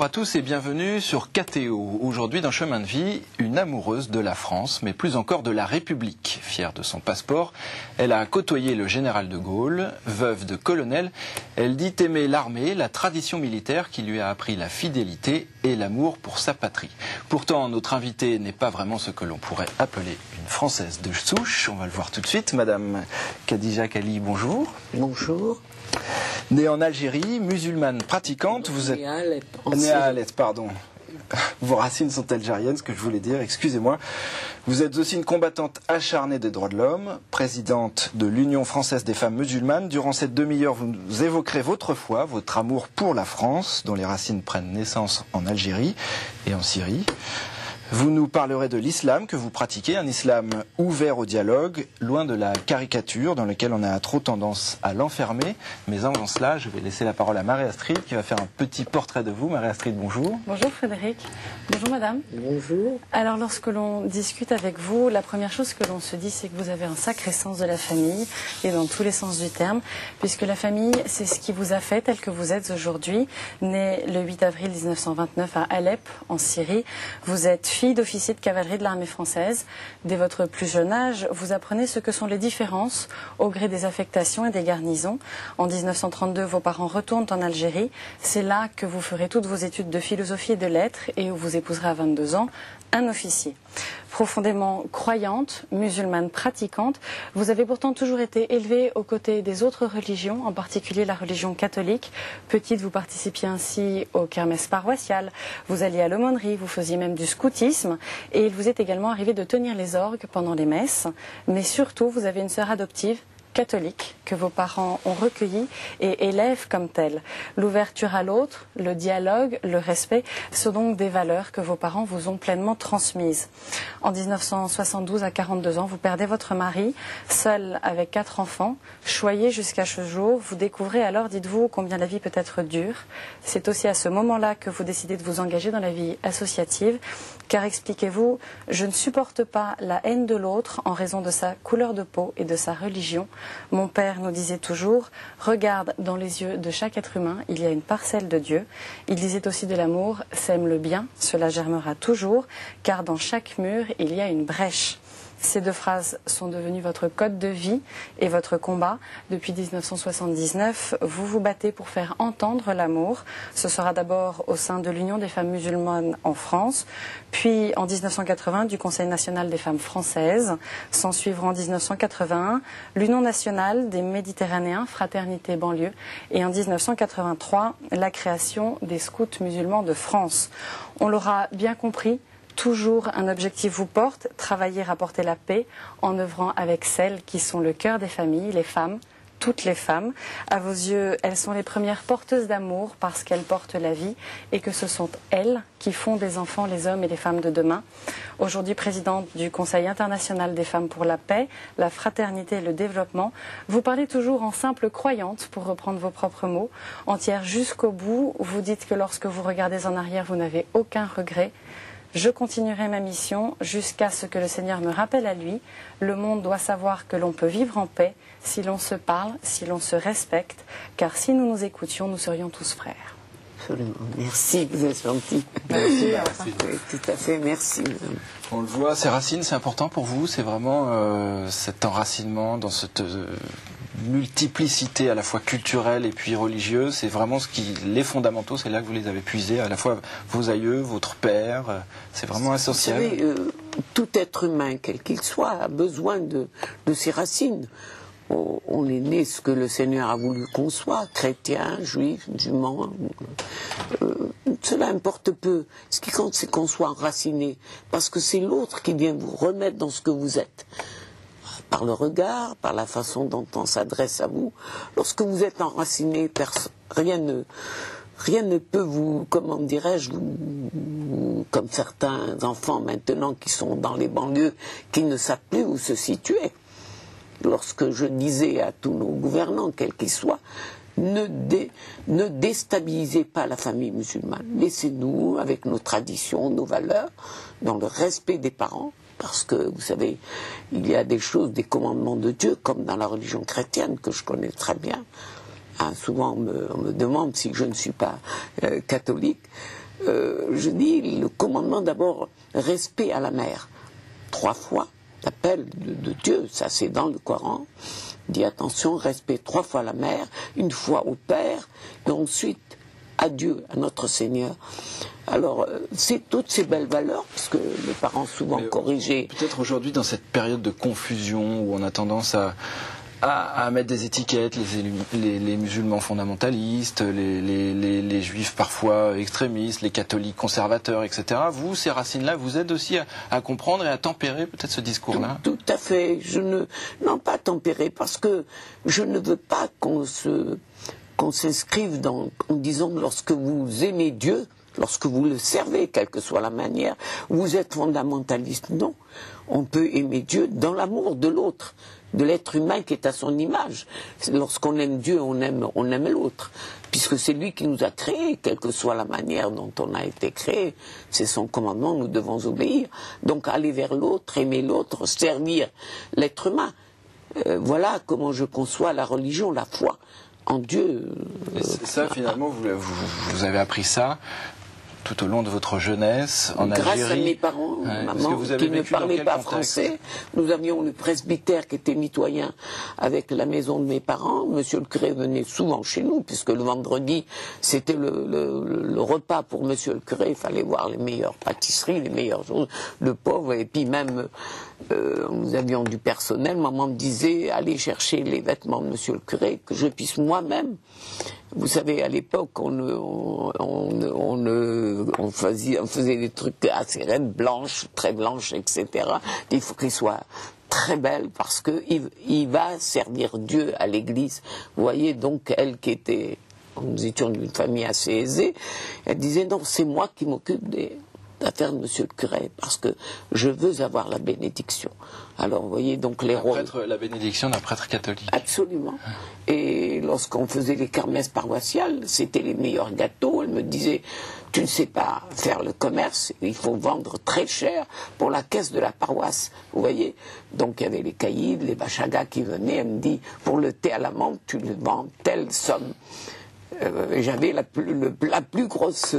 à tous et bienvenue sur KTO. Aujourd'hui dans Chemin de vie, une amoureuse de la France, mais plus encore de la République. Fière de son passeport, elle a côtoyé le général de Gaulle. Veuve de colonel, elle dit aimer l'armée, la tradition militaire qui lui a appris la fidélité et l'amour pour sa patrie. Pourtant, notre invitée n'est pas vraiment ce que l'on pourrait appeler une Française de souche. On va le voir tout de suite. Madame Khadija Kali, bonjour. Bonjour. Née en Algérie, musulmane pratiquante, vous êtes... Née à Alep, pardon. Vos racines sont algériennes, ce que je voulais dire, excusez-moi. Vous êtes aussi une combattante acharnée des droits de l'homme, présidente de l'Union française des femmes musulmanes. Durant cette demi-heure, vous nous évoquerez votre foi, votre amour pour la France, dont les racines prennent naissance en Algérie et en Syrie. Vous nous parlerez de l'islam que vous pratiquez, un islam ouvert au dialogue, loin de la caricature dans laquelle on a trop tendance à l'enfermer. Mais avant cela, je vais laisser la parole à Marie-Astrid qui va faire un petit portrait de vous. Marie-Astrid, bonjour. Bonjour Frédéric. Bonjour madame. Bonjour. Alors lorsque l'on discute avec vous, la première chose que l'on se dit, c'est que vous avez un sacré sens de la famille, et dans tous les sens du terme, puisque la famille, c'est ce qui vous a fait tel que vous êtes aujourd'hui. Né le 8 avril 1929 à Alep, en Syrie, vous êtes fille d'officier de cavalerie de l'armée française. Dès votre plus jeune âge, vous apprenez ce que sont les différences au gré des affectations et des garnisons. En 1932, vos parents retournent en Algérie. C'est là que vous ferez toutes vos études de philosophie et de lettres et où vous épouserez à 22 ans un officier. Profondément croyante, musulmane pratiquante, vous avez pourtant toujours été élevée aux côtés des autres religions, en particulier la religion catholique. Petite, vous participiez ainsi aux kermesses paroissiales, vous alliez à l'aumônerie, vous faisiez même du scoutisme, et il vous est également arrivé de tenir les orgues pendant les messes. Mais surtout, vous avez une sœur adoptive, catholique, que vos parents ont recueilli et élèvent comme telle. L'ouverture à l'autre, le dialogue, le respect sont donc des valeurs que vos parents vous ont pleinement transmises. En 1972, à 42 ans, vous perdez votre mari, seul avec 4 enfants, choyé jusqu'à ce jour. Vous découvrez alors, dites-vous, combien la vie peut être dure. C'est aussi à ce moment-là que vous décidez de vous engager dans la vie associative, car expliquez-vous, je ne supporte pas la haine de l'autre en raison de sa couleur de peau et de sa religion. Mon père nous disait toujours, regarde dans les yeux de chaque être humain, il y a une parcelle de Dieu. Il disait aussi de l'amour, sème le bien, cela germera toujours, car dans chaque mur, il y a une brèche. Ces 2 phrases sont devenues votre code de vie et votre combat. Depuis 1979, vous vous battez pour faire entendre l'amour. Ce sera d'abord au sein de l'Union des femmes musulmanes en France, puis en 1980 du Conseil national des femmes françaises. S'en suivront en 1981 l'Union nationale des Méditerranéens, Fraternité banlieue, et en 1983 la création des scouts musulmans de France. On l'aura bien compris, toujours un objectif vous porte, travailler, rapporter la paix, en œuvrant avec celles qui sont le cœur des familles, les femmes, toutes les femmes. À vos yeux, elles sont les premières porteuses d'amour parce qu'elles portent la vie et que ce sont elles qui font des enfants les hommes et les femmes de demain. Aujourd'hui présidente du Conseil international des femmes pour la paix, la fraternité et le développement, vous parlez toujours en simple croyante, pour reprendre vos propres mots, entière jusqu'au bout. Vous dites que lorsque vous regardez en arrière, vous n'avez aucun regret. Je continuerai ma mission jusqu'à ce que le Seigneur me rappelle à lui. Le monde doit savoir que l'on peut vivre en paix si l'on se parle, si l'on se respecte, car si nous nous écoutions, nous serions tous frères. Absolument. Merci, vous êtes gentil. Merci. Oui, tout à fait, merci. On le voit, ces racines, c'est important pour vous. C'est vraiment cet enracinement dans cette multiplicité à la fois culturelle et puis religieuse. C'est vraiment les fondamentaux, c'est là que vous les avez puisés, à la fois vos aïeux, votre père. C'est vraiment essentiel. Vous savez, tout être humain, quel qu'il soit, a besoin de ses racines. On est né ce que le Seigneur a voulu qu'on soit, chrétien, juif, musulman. Cela importe peu. Ce qui compte, c'est qu'on soit enraciné, parce que c'est l'autre qui vient vous remettre dans ce que vous êtes. Par le regard, par la façon dont on s'adresse à vous. Lorsque vous êtes enraciné, rien ne peut vous, comment dirais-je, comme certains enfants maintenant qui sont dans les banlieues, qui ne savent plus où se situer. Lorsque je disais à tous nos gouvernants, quels qu'ils soient, ne déstabilisez pas la famille musulmane. Laissez-nous, avec nos traditions, nos valeurs, dans le respect des parents, parce que, vous savez, il y a des choses, des commandements de Dieu, comme dans la religion chrétienne, que je connais très bien. Souvent, on me demande si je ne suis pas catholique. je dis le commandement d'abord, respect à la mère. 3 fois, l'appel de Dieu, ça c'est dans le Coran, dit attention, respect 3 fois la mère, 1 fois au père, et ensuite à Dieu, à notre Seigneur. Alors, c'est toutes ces belles valeurs, parce que les parents souvent corrigés. Peut-être aujourd'hui, dans cette période de confusion, où on a tendance à mettre des étiquettes, les musulmans fondamentalistes, les juifs parfois extrémistes, les catholiques conservateurs, etc. Vous, ces racines-là, vous aident aussi à comprendre et à tempérer peut-être ce discours-là? Tout à fait. Non, pas tempérer, parce que je ne veux pas qu'on s'inscrive en disant lorsque vous aimez Dieu, lorsque vous le servez, quelle que soit la manière, vous êtes fondamentaliste. Non, on peut aimer Dieu dans l'amour de l'autre, de l'être humain qui est à son image. Lorsqu'on aime Dieu, on aime l'autre, puisque c'est lui qui nous a créés, quelle que soit la manière dont on a été créé. C'est son commandement, nous devons obéir. Donc aller vers l'autre, aimer l'autre, servir l'être humain. Voilà comment je conçois la religion, la foi en Dieu. Ça, finalement, vous avez appris ça tout au long de votre jeunesse en Algérie. Grâce à mes parents, maman, qui ne parlaient pas français. Nous avions le presbytère qui était mitoyen avec la maison de mes parents. Monsieur le curé venait souvent chez nous, puisque le vendredi, c'était le repas pour monsieur le curé. Il fallait voir les meilleures pâtisseries, les meilleures choses. Le pauvre, et puis même, nous avions du personnel. Maman me disait, allez chercher les vêtements de monsieur le curé, que je puisse moi-même. Vous savez, à l'époque, on faisait des trucs assez raides, blanches, très blanches, etc. Il faut qu'ils soient très belles parce qu'il va servir Dieu à l'église. Vous voyez, donc, elle qui était, nous étions d'une famille assez aisée, elle disait, non, c'est moi qui m'occupe des affaires de monsieur le curé, parce que je veux avoir la bénédiction. Alors, vous voyez, donc les rôles... La bénédiction d'un prêtre catholique. Absolument. Et lorsqu'on faisait les kermesses paroissiales, c'était les meilleurs gâteaux. Elle me disait, tu ne sais pas faire le commerce, il faut vendre très cher pour la caisse de la paroisse. Vous voyez? Donc il y avait les caïds, les bachagas qui venaient. Elle me dit, pour le thé à la menthe, tu le vends telle somme. J'avais la plus grosse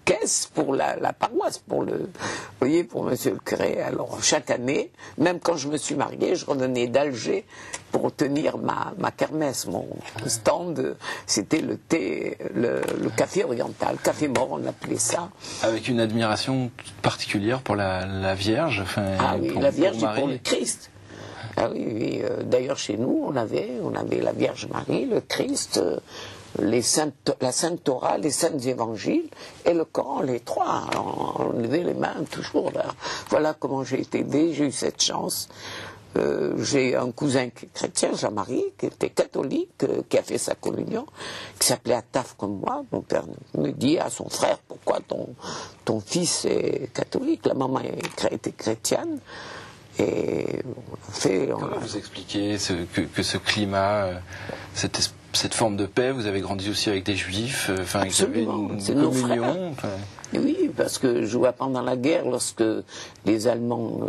caisse pour la paroisse, pour monsieur le curé. Alors chaque année, même quand je me suis mariée, je revenais d'Alger pour tenir ma kermesse. Mon stand, c'était le thé, le café oriental, café mort, on appelait ça. Avec une admiration particulière pour la Vierge. Ah oui, la Vierge et pour le Christ. Ah oui, oui. D'ailleurs chez nous, on avait la Vierge Marie, le Christ. La Sainte Torah, les Saints Évangiles et le Coran, les 3. On levait les mains toujours. Là. Voilà comment j'ai été élevé, j'ai eu cette chance. J'ai un cousin chrétien, Jean-Marie, qui était catholique, qui a fait sa communion, qui s'appelait Ataf comme moi. Mon père me dit à son frère, pourquoi ton fils est catholique? La maman était chrétienne. Et comment vous expliquez que ce climat, cette forme de paix, vous avez grandi aussi avec des juifs, absolument, c'est nos frères. Oui, parce que je vois pendant la guerre, lorsque les Allemands,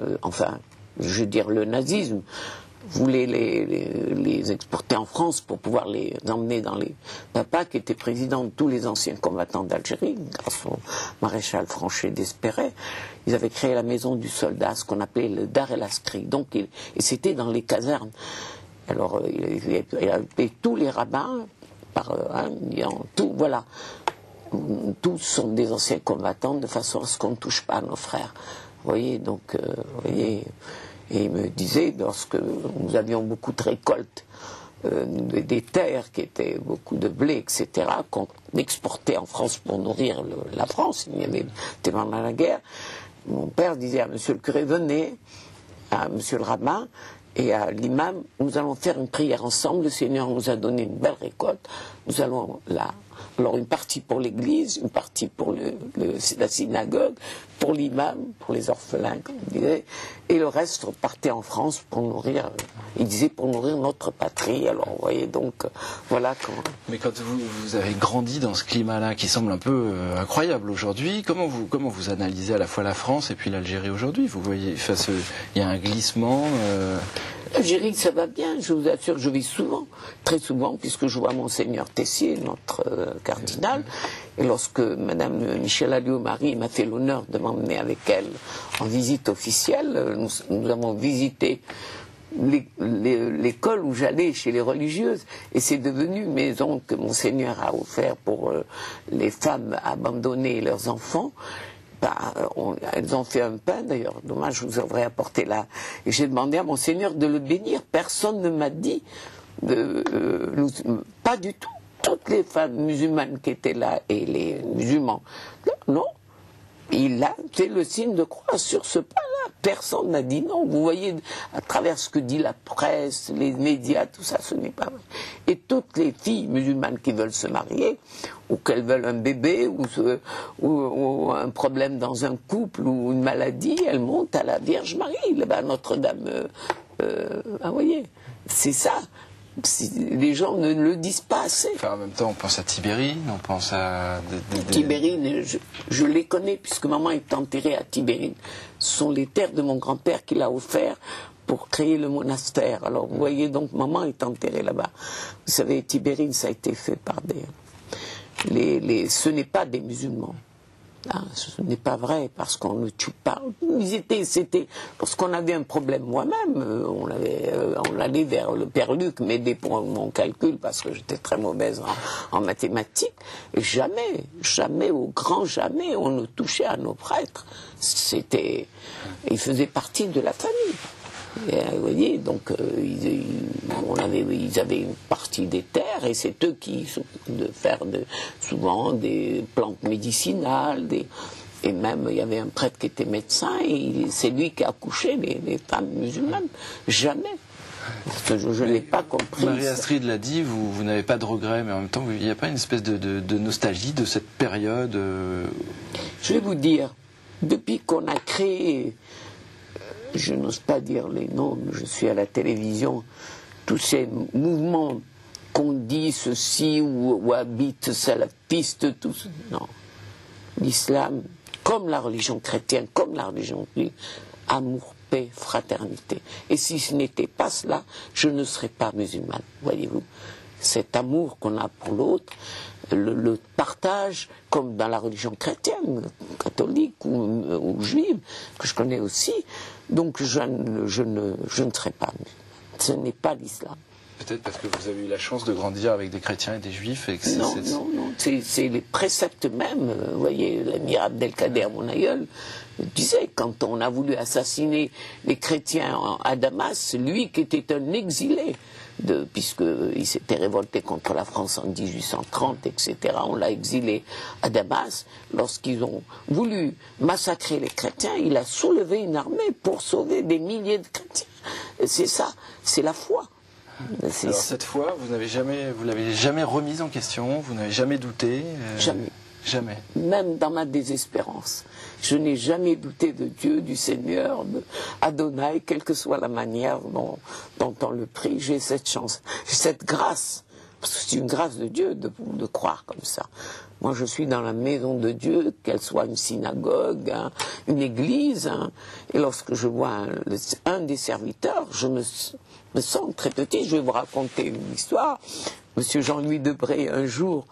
je veux dire le nazisme, voulaient les exporter en France pour pouvoir les emmener dans les... Papa, qui était président de tous les anciens combattants d'Algérie, grâce au maréchal Franchet d'Espéret, ils avaient créé la maison du soldat, ce qu'on appelait le Dar el Askri. Donc, et c'était dans les casernes. Alors, il a appelé tous les rabbins, voilà. Tous sont des anciens combattants, de façon à ce qu'on ne touche pas à nos frères. Vous voyez, donc, et il me disait, lorsque nous avions beaucoup de récoltes, des terres qui étaient beaucoup de blé, etc., qu'on exportait en France pour nourrir la France, il y avait tellement dans la guerre, mon père disait à monsieur le curé, venez, à monsieur le rabbin, et à l'imam, nous allons faire une prière ensemble, le Seigneur nous a donné une belle récolte, nous allons alors une partie pour l'église, une partie pour la synagogue, pour l'imam, pour les orphelins, comme on disait, et le reste partait en France pour nourrir, il disait pour nourrir notre patrie. Alors vous voyez, donc voilà comment... Mais quand vous avez grandi dans ce climat-là qui semble un peu incroyable aujourd'hui, comment vous analysez à la fois la France et puis l'Algérie aujourd'hui? Vous voyez, il y a un glissement Algérie, ça va bien, je vous assure, je vis souvent, très souvent, puisque je vois Monseigneur Tessier, notre cardinal, et lorsque Madame Michel Alliot-Marie m'a fait l'honneur de m'emmener avec elle en visite officielle, nous avons visité l'école où j'allais chez les religieuses, et c'est devenu une maison que Monseigneur a offert pour les femmes abandonnées et leurs enfants. Elles ont fait un pain, d'ailleurs, dommage, je vous aurais apporté là. Et j'ai demandé à Monseigneur de le bénir. Personne ne m'a dit, pas du tout. Toutes les femmes musulmanes qui étaient là et les musulmans, non. Il a fait le signe de croix sur ce pain-là. Personne n'a dit non. Vous voyez, à travers ce que dit la presse, les médias, tout ça, ce n'est pas vrai. Et toutes les filles musulmanes qui veulent se marier, ou qu'elles veulent un bébé, ou un problème dans un couple, ou une maladie, elles montent à la Vierge Marie, là-bas à Notre-Dame. Vous voyez, c'est ça. Les gens ne le disent pas assez. Enfin, en même temps, on pense à Tibérine, on pense à... Tibérine, je les connais, puisque maman est enterrée à Tibérine. Ce sont les terres de mon grand-père qui l'a offert pour créer le monastère. Alors, vous voyez, donc, maman est enterrée là-bas. Vous savez, Tibérine, ça a été fait par des... ce n'est pas des musulmans. Ah, ce n'est pas vrai, parce qu'on ne tue pas. C'était lorsqu'on avait un problème moi-même, on allait vers le Père Luc m'aider pour mon calcul, parce que j'étais très mauvaise en mathématiques. Et jamais, au grand jamais, on ne touchait à nos prêtres. Ils faisaient partie de la famille. Et, vous voyez, donc ils avaient une partie des terres, et c'est eux qui s'occupent de faire souvent des plantes médicinales, et même il y avait un prêtre qui était médecin, et c'est lui qui a accouché les femmes musulmanes. Jamais. Je ne l'ai pas compris. Marie-Astrid l'a dit, vous n'avez pas de regrets, mais en même temps, il n'y a pas une espèce de nostalgie de cette période Je vais vous dire, depuis qu'on a créé... Je n'ose pas dire les noms, mais je suis à la télévision, tous ces mouvements qu'on dit ceci ou habite salafiste, tout ça. Non. L'islam, comme la religion chrétienne, comme la religion juive, amour, paix, fraternité. Et si ce n'était pas cela, je ne serais pas musulmane, voyez-vous. Cet amour qu'on a pour l'autre, le partage, comme dans la religion chrétienne, catholique ou juive, que je connais aussi, donc je ne serai pas. Ce n'est pas l'islam. Peut-être parce que vous avez eu la chance de grandir avec des chrétiens et des juifs. Et que non, c'est les préceptes même. Vous voyez, l'ami Abdelkader, mon aïeul, disait, quand on a voulu assassiner les chrétiens à Damas, lui qui était un exilé, puisqu'il s'était révolté contre la France en 1830, etc., on l'a exilé à Damas. Lorsqu'ils ont voulu massacrer les chrétiens, il a soulevé une armée pour sauver des milliers de chrétiens. C'est ça, c'est la foi. Alors cette fois, vous l'avez jamais remise en question, vous n'avez jamais douté Jamais. Jamais. Même dans ma désespérance. Je n'ai jamais douté de Dieu, du Seigneur, de Adonai, quelle que soit la manière dont on le prie. J'ai cette chance, cette grâce, parce que c'est une grâce de Dieu de croire comme ça. Moi, je suis dans la maison de Dieu, qu'elle soit une synagogue, une église, et lorsque je vois un des serviteurs, je me sens très petit. Je vais vous raconter une histoire. Monsieur Jean-Louis Debré, un jour,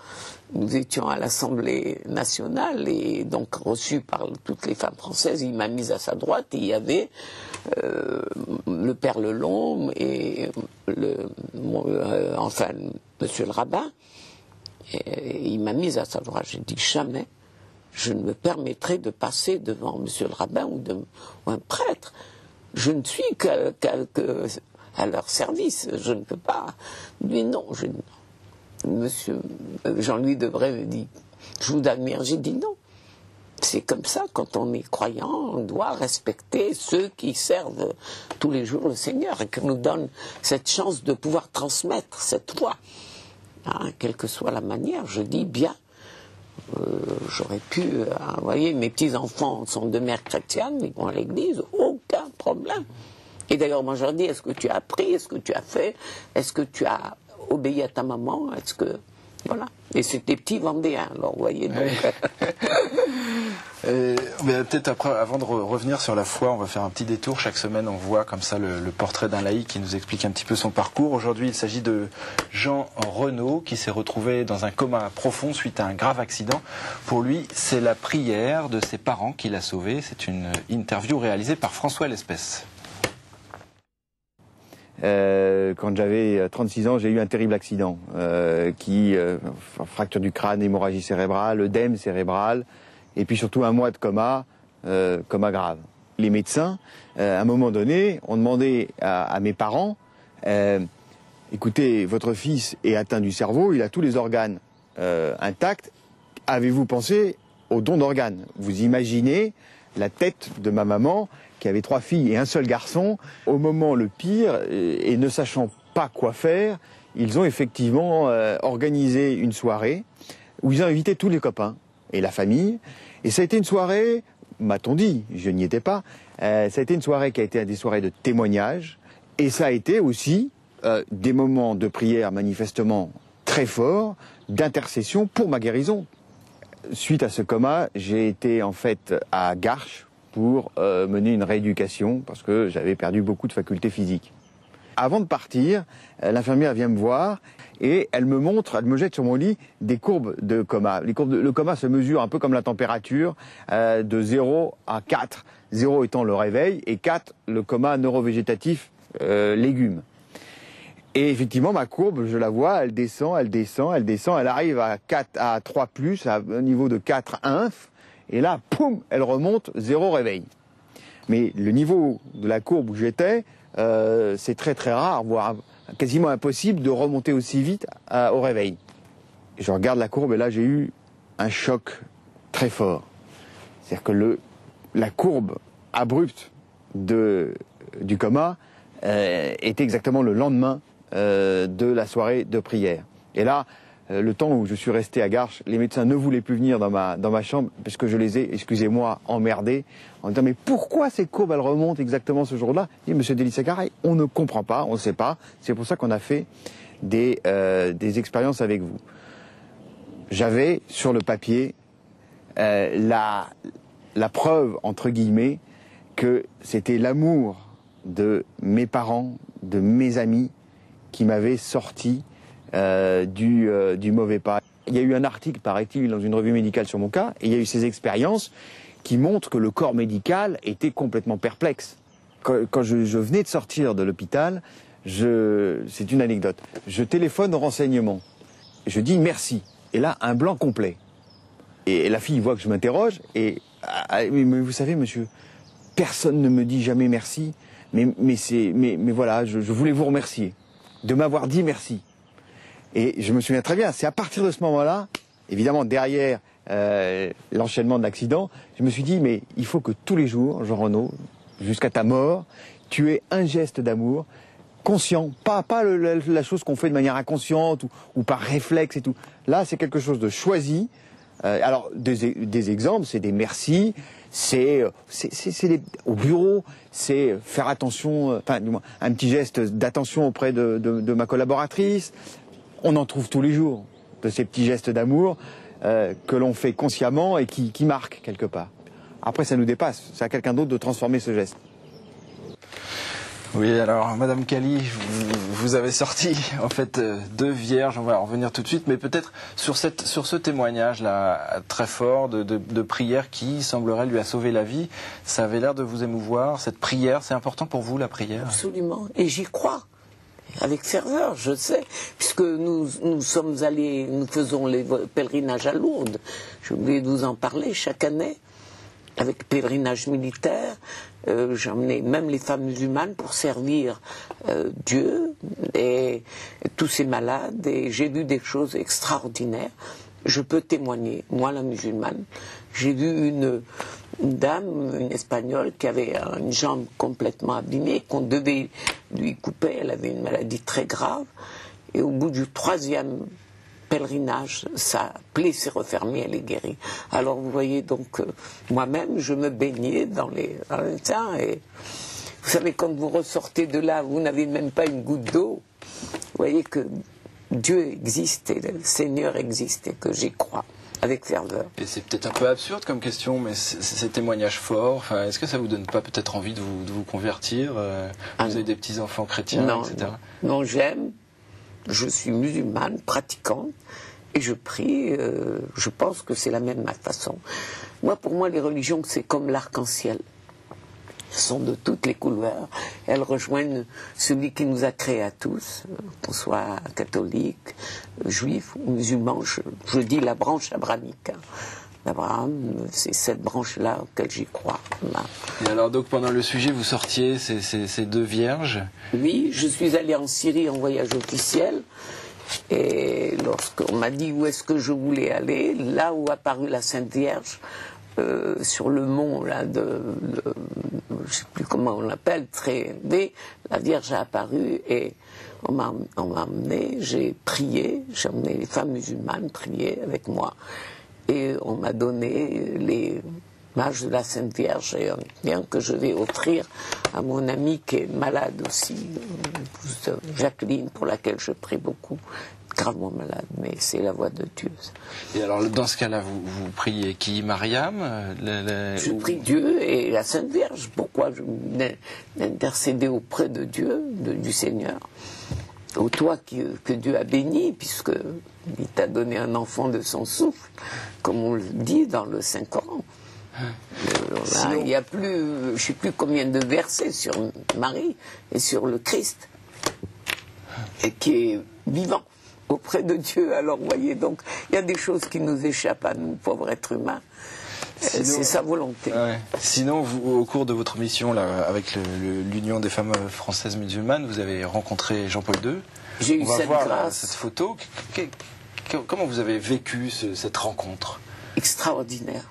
nous étions à l'Assemblée nationale et donc reçus par toutes les femmes françaises. Il m'a mise à sa droite et il y avait le père Lelon et monsieur le rabbin. Et il m'a mise à sa droite. J'ai dit jamais je ne me permettrai de passer devant monsieur le rabbin ou un prêtre. Je ne suis qu'à leur service. Je ne peux pas. Mais non, Monsieur Jean-Louis Debré me dit, je vous admire. J'ai dit non. C'est comme ça, quand on est croyant, on doit respecter ceux qui servent tous les jours le Seigneur et qui nous donnent cette chance de pouvoir transmettre cette foi. Quelle que soit la manière, je dis bien. J'aurais pu, vous voyez, mes petits-enfants sont de mère chrétienne, ils vont à l'église, aucun problème. Et d'ailleurs, moi je leur dis, est-ce que tu as appris, est-ce que tu as fait, est-ce que tu as obéi à ta maman, est-ce que... Voilà. Et c'est des petits Vendéens, alors vous voyez. Donc... Mais peut-être après, avant de revenir sur la foi, on va faire un petit détour. Chaque semaine, on voit comme ça le portrait d'un laïc qui nous explique un petit peu son parcours. Aujourd'hui, il s'agit de Jean Renaud qui s'est retrouvé dans un coma profond suite à un grave accident. Pour lui, c'est la prière de ses parents qui l'a sauvé. C'est une interview réalisée par François Lespès. Quand j'avais 36 ans, j'ai eu un terrible accident fracture du crâne, hémorragie cérébrale, œdème cérébral, et puis surtout un mois de coma grave. Les médecins, à un moment donné, ont demandé à mes parents, écoutez, votre fils est atteint du cerveau, il a tous les organes intacts, avez-vous pensé au don d'organes? Vous imaginez la tête de ma maman, qui avait 3 filles et un seul garçon, au moment le pire, et ne sachant pas quoi faire, ils ont effectivement organisé une soirée où ils ont invité tous les copains et la famille. Et ça a été une soirée, m'a-t-on dit, je n'y étais pas, ça a été une soirée qui a été des soirées de témoignages. Et ça a été aussi des moments de prière manifestement très forts, d'intercession pour ma guérison. Suite à ce coma, j'ai été en fait à Garches pour mener une rééducation parce que j'avais perdu beaucoup de facultés physiques. Avant de partir, l'infirmière vient me voir et elle me jette sur mon lit des courbes de coma. Le coma se mesure un peu comme la température, de 0 à 4. 0 étant le réveil et 4 le coma neurovégétatif légumes. Et effectivement, ma courbe, je la vois, elle descend, elle arrive à 3+, à un niveau de 4 inf. Et là, poum, elle remonte, 0 réveil. Mais le niveau de la courbe où j'étais, c'est très très rare, voire quasiment impossible de remonter aussi vite au réveil. Et je regarde la courbe et là j'ai eu un choc très fort. C'est-à-dire que la courbe abrupte du coma était exactement le lendemain de la soirée de prière. Et là, le temps où je suis resté à Garches, les médecins ne voulaient plus venir dans ma chambre parce que je les ai, excusez-moi, emmerdés en disant mais pourquoi ces courbes elles remontent exactement ce jour-là? Je dis monsieur Delisagaray, on ne comprend pas, on ne sait pas. C'est pour ça qu'on a fait des expériences avec vous. J'avais sur le papier la preuve entre guillemets que c'était l'amour de mes parents, de mes amis qui m'avait sorti du mauvais pas. Il y a eu un article, paraît-il, dans une revue médicale sur mon cas, et il y a eu ces expériences qui montrent que le corps médical était complètement perplexe. Quand je venais de sortir de l'hôpital, c'est une anecdote, je téléphone au renseignement, je dis merci, et là, un blanc complet. Et la fille voit que je m'interroge, et mais vous savez, monsieur, personne ne me dit jamais merci, mais voilà, je voulais vous remercier de m'avoir dit merci. Et je me souviens très bien, c'est à partir de ce moment-là, évidemment derrière l'enchaînement de l'accident, je me suis dit, mais il faut que tous les jours, Jean Renaud, jusqu'à ta mort, tu aies un geste d'amour conscient, pas la chose qu'on fait de manière inconsciente ou par réflexe et tout. Là, c'est quelque chose de choisi. Alors, des exemples, c'est des merci, c'est au bureau, c'est faire attention, enfin, du moins, un petit geste d'attention auprès de ma collaboratrice. On en trouve tous les jours, de ces petits gestes d'amour que l'on fait consciemment et qui marquent quelque part. Après, ça nous dépasse, c'est à quelqu'un d'autre de transformer ce geste. Oui, alors Madame Cali, vous avez sorti en fait 2 vierges, on va en revenir tout de suite, mais peut-être sur ce témoignage-là très fort de prière qui semblerait lui a sauvé la vie. Ça avait l'air de vous émouvoir, cette prière, c'est important pour vous la prière? Absolument, et j'y crois. Avec ferveur, je sais, puisque nous sommes allés, nous faisons les pèlerinages à Lourdes. J'ai oublié de vous en parler chaque année. Avec pèlerinage militaire, j'emmenais même les femmes musulmanes pour servir Dieu et tous ces malades. Et j'ai vu des choses extraordinaires. Je peux témoigner, moi la musulmane. J'ai vu une dame, une Espagnole, qui avait une jambe complètement abîmée, qu'on devait lui couper. Elle avait une maladie très grave. Et au bout du 3e pèlerinage, sa plaie s'est refermée, elle est guérie. Alors vous voyez, donc moi-même, je me baignais dans les temps. Et vous savez, quand vous ressortez de là, vous n'avez même pas une goutte d'eau. Vous voyez que Dieu existe et le Seigneur existe et que j'y crois avec ferveur. Et c'est peut-être un peu absurde comme question, mais ces témoignages forts, enfin, est-ce que ça vous donne pas peut-être envie de vous convertir Vous avez des petits-enfants chrétiens, non, etc. Non, j'aime, je suis musulmane, pratiquante, et je prie, je pense que c'est la même façon. Pour moi, les religions, c'est comme l'arc-en-ciel. Elles sont de toutes les couleurs. Elles rejoignent celui qui nous a créés à tous, qu'on soit catholique, juif ou musulman. Je dis la branche abrahamique. L'Abraham, c'est cette branche-là auquel j'y crois. Et alors donc pendant le sujet, vous sortiez ces deux vierges? Oui, je suis allée en Syrie en voyage officiel. Et lorsqu'on m'a dit où est-ce que je voulais aller, là où apparut la Sainte Vierge, sur le mont là je ne sais plus comment on l'appelle, très élevé, la Vierge a apparu et on m'a emmené, j'ai prié, j'ai emmené les femmes musulmanes prier avec moi et on m'a donné les images de la Sainte Vierge et bien que je vais offrir à mon amie qui est malade aussi, Jacqueline, pour laquelle je prie beaucoup, gravement malade, mais c'est la voix de Dieu. Et alors, dans ce cas-là, vous priez qui? Mariam Je prie Dieu et la Sainte Vierge. Pourquoi d'intercéder auprès de Dieu, du Seigneur, au toi que Dieu a béni, puisque il t'a donné un enfant de son souffle, comme on le dit dans le Saint-Coran. Là, il y a plus, je ne sais plus combien de versets sur Marie et sur le Christ, et qui est vivant auprès de Dieu. Alors, vous voyez, donc, il y a des choses qui nous échappent à nous, pauvres êtres humains. C'est sa volonté. Ouais. Sinon, vous, au cours de votre mission là, avec l'Union des femmes françaises musulmanes, vous avez rencontré Jean-Paul II. J'ai eu cette grâce. Là, cette photo. Comment vous avez vécu cette rencontre? Extraordinaire.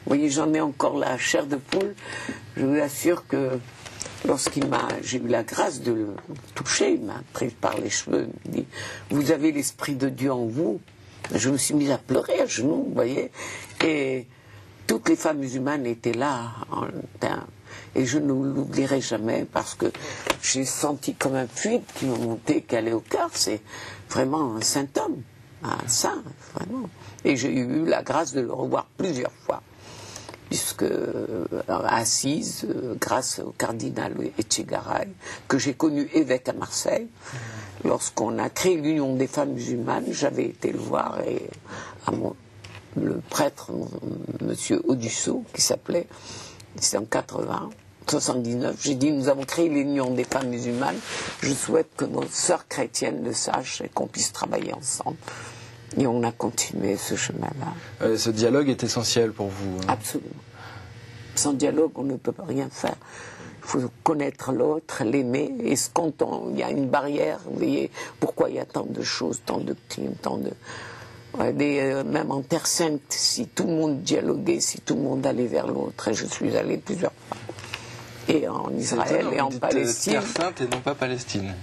Vous voyez, j'en ai encore la chair de poule. Je vous assure que j'ai eu la grâce de le toucher, il m'a pris par les cheveux, il me dit « Vous avez l'Esprit de Dieu en vous ». Je me suis mise à pleurer à genoux, vous voyez. Et toutes les femmes musulmanes étaient là. Et je ne l'oublierai jamais parce que j'ai senti comme un fluide qui me montait, qui allait au cœur. C'est vraiment un saint homme, un saint, vraiment. Et j'ai eu la grâce de le revoir plusieurs fois. Puisque assise, grâce au cardinal Etchegaray, que j'ai connu évêque à Marseille, lorsqu'on a créé l'Union des femmes musulmanes, j'avais été le voir et le prêtre, monsieur Audusseau, qui s'appelait, c'était en 79, j'ai dit, nous avons créé l'Union des femmes musulmanes, je souhaite que nos sœurs chrétiennes le sachent et qu'on puisse travailler ensemble. Et on a continué ce chemin-là. Ce dialogue est essentiel pour vous. Absolument. Sans dialogue, on ne peut pas rien faire. Il faut connaître l'autre, l'aimer. Et quand il y a une barrière, vous voyez, pourquoi il y a tant de choses, tant de crimes, tant de... même en Terre Sainte, si tout le monde dialoguait, si tout le monde allait vers l'autre, et je suis allé plusieurs fois. Et en Israël et en Palestine. Terre Sainte et non pas Palestine.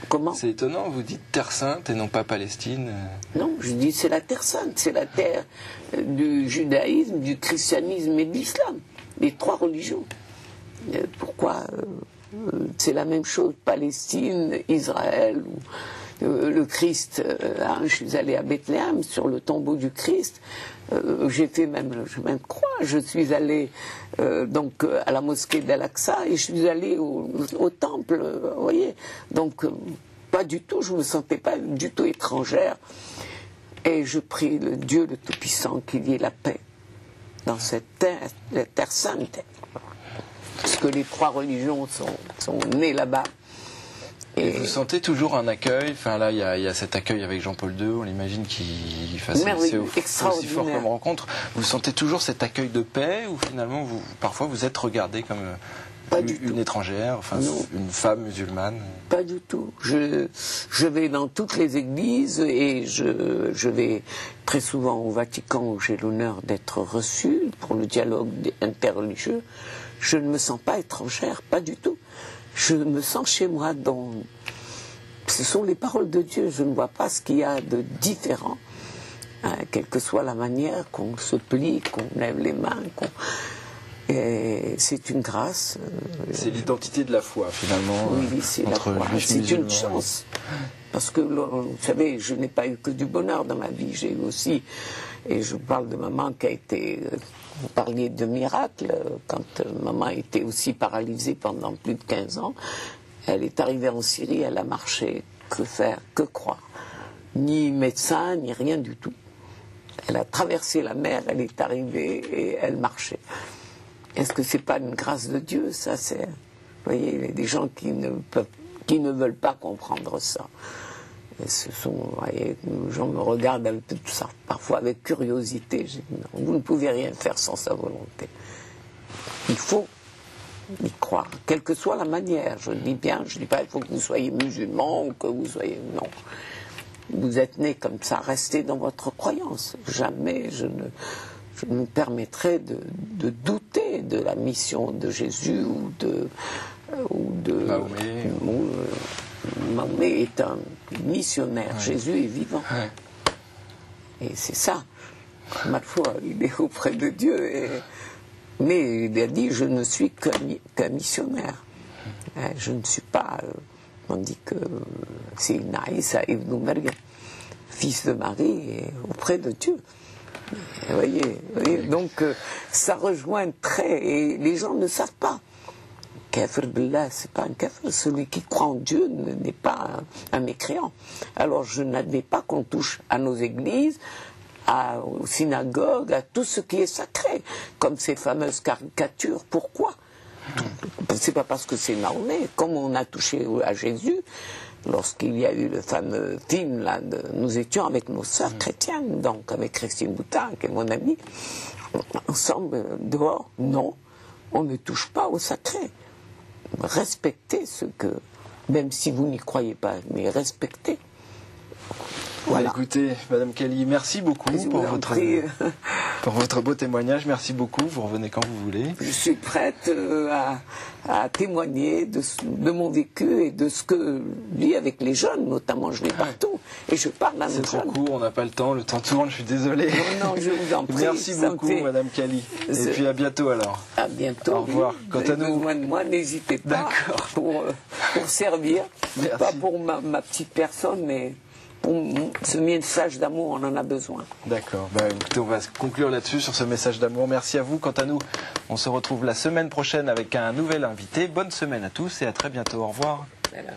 Comment? C'est étonnant, vous dites Terre Sainte et non pas Palestine. Non, je dis c'est la Terre Sainte, c'est la terre du judaïsme, du christianisme et de l'islam, les trois religions. Pourquoi c'est la même chose, Palestine, Israël, le Christ. Je suis allée à Bethléem, sur le tombeau du Christ. J'ai fait même croix. Je suis allée donc à la mosquée d'Al-Aqsa et je suis allée au temple, vous voyez. Donc pas du tout, je ne me sentais pas du tout étrangère. Et je prie le Dieu le Tout-Puissant qu'il y ait la paix dans cette terre, la Terre Sainte. Parce que les trois religions sont nées là-bas. Et vous sentez toujours un accueil, enfin là il y a cet accueil avec Jean-Paul II, on imagine qu'il fasse aussi fort comme rencontre. Vous sentez toujours cet accueil de paix ou finalement parfois vous êtes regardé comme une étrangère, enfin une femme musulmane? Pas du tout. Je vais dans toutes les églises et je vais très souvent au Vatican où j'ai l'honneur d'être reçu pour le dialogue interreligieux. Je ne me sens pas étrangère, pas du tout. Je me sens chez moi, ce sont les paroles de Dieu, je ne vois pas ce qu'il y a de différent, quelle que soit la manière qu'on se plie, qu'on lève les mains, Et c'est une grâce. C'est l'identité de la foi, finalement. Oui, c'est la foi. C'est une chance. Parce que, vous savez, je n'ai pas eu que du bonheur dans ma vie. J'ai eu aussi, et je parle de maman qui a été, vous parliez de miracle, quand maman était aussi paralysée pendant plus de 15 ans, elle est arrivée en Syrie, elle a marché. Que faire, que croire? Ni médecin, ni rien du tout. Elle a traversé la mer, elle est arrivée et elle marchait. Est-ce que c'est pas une grâce de Dieu, ça? Vous voyez, il y a des gens qui ne veulent pas comprendre ça. Et vous voyez, les gens me regardent avec tout ça, parfois avec curiosité. Je dis, non, vous ne pouvez rien faire sans sa volonté. Il faut y croire, quelle que soit la manière. Je dis bien, je ne dis pas il faut que vous soyez musulman ou que vous soyez... Non. Vous êtes né comme ça, restez dans votre croyance. Jamais je ne me permettrai de douter de la mission de Jésus ou de Mahomet. Mahomet est un missionnaire, Jésus est vivant. Et c'est ça. Ma foi, il est auprès de Dieu. Mais il a dit, je ne suis qu'un missionnaire. Je ne suis pas... on dit que c'est Naïsa ibn Maryam, fils de Marie, et auprès de Dieu. Vous voyez, donc ça rejoint très... Et les gens ne savent pas. Kafir billah, c'est pas un kafir. Celui qui croit en Dieu n'est pas un mécréant. Alors je n'admets pas qu'on touche à nos églises, aux synagogues, à tout ce qui est sacré, comme ces fameuses caricatures. Pourquoi? C'est pas parce que c'est Mahomet, comme on a touché à Jésus, lorsqu'il y a eu le fameux film, là, nous étions avec nos sœurs chrétiennes, donc avec Christine Boutin, qui est mon amie, ensemble, dehors, non, on ne touche pas au sacré. Respectez ce que, même si vous n'y croyez pas, mais respectez. Voilà. Écoutez, Madame Kali, merci beaucoup pour votre beau témoignage. Merci beaucoup. Vous revenez quand vous voulez. Je suis prête à témoigner de mon vécu et de ce que vis avec les jeunes, notamment. Je vais partout et je parle à nos jeunes. C'est trop court, on n'a pas le temps. Le temps tourne. Je suis désolé. Non, je vous en prie. Merci beaucoup, Madame Kali. Et puis à bientôt alors. À bientôt. Au revoir. Quant à nous, moi, n'hésitez pas pour servir. Merci. Pas pour ma petite personne, mais pour ce message d'amour, on en a besoin. D'accord. Écoutez, on va conclure là-dessus, sur ce message d'amour. Merci à vous. Quant à nous, on se retrouve la semaine prochaine avec un nouvel invité. Bonne semaine à tous et à très bientôt. Au revoir. Voilà.